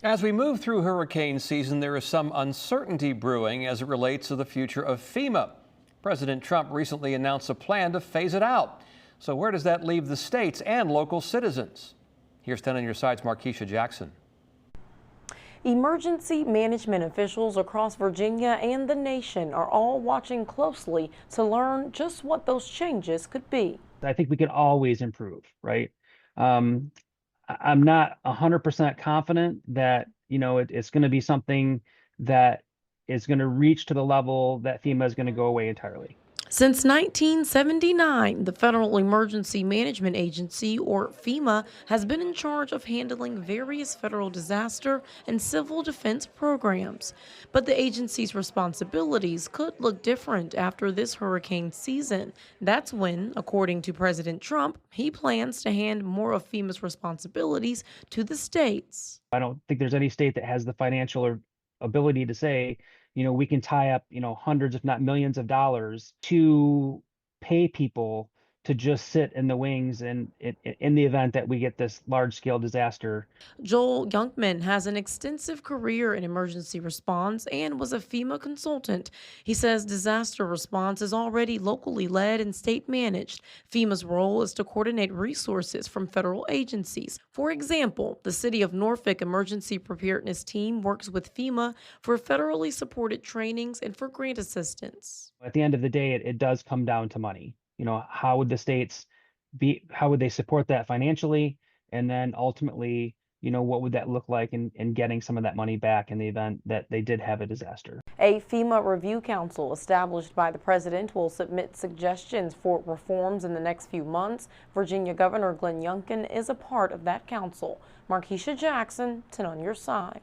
As we move through hurricane season, there is some uncertainty brewing as it relates to the future of FEMA. President Trump recently announced a plan to phase it out. So where does that leave the states and local citizens? Here's 10 on your side's Markeisha Jackson. Emergency management officials across Virginia and the nation are all watching closely to learn just what those changes could be. I think we can always improve, right? I'm not 100% confident that, it's going to be something that is going to reach to the level that FEMA is going to go away entirely. Since 1979, the Federal Emergency Management Agency, or FEMA, has been in charge of handling various federal disaster and civil defense programs. But the agency's responsibilities could look different after this hurricane season. That's when, according to President Trump, he plans to hand more of FEMA's responsibilities to the states. I don't think there's any state that has the financial ability to say, we can tie up, hundreds, if not millions of dollars to pay people to just sit in the wings and in the event that we get this large scale disaster. Joel Youngman has an extensive career in emergency response and was a FEMA consultant. He says disaster response is already locally led and state managed. FEMA's role is to coordinate resources from federal agencies. For example, the City of Norfolk Emergency Preparedness Team works with FEMA for federally supported trainings and for grant assistance. At the end of the day, it does come down to money. How would the states how would they support that financially? And then ultimately, what would that look like in getting some of that money back in the event that they did have a disaster? A FEMA review council established by the president will submit suggestions for reforms in the next few months. Virginia Governor Glenn Youngkin is a part of that council. Markeisha Jackson, 10 on your side.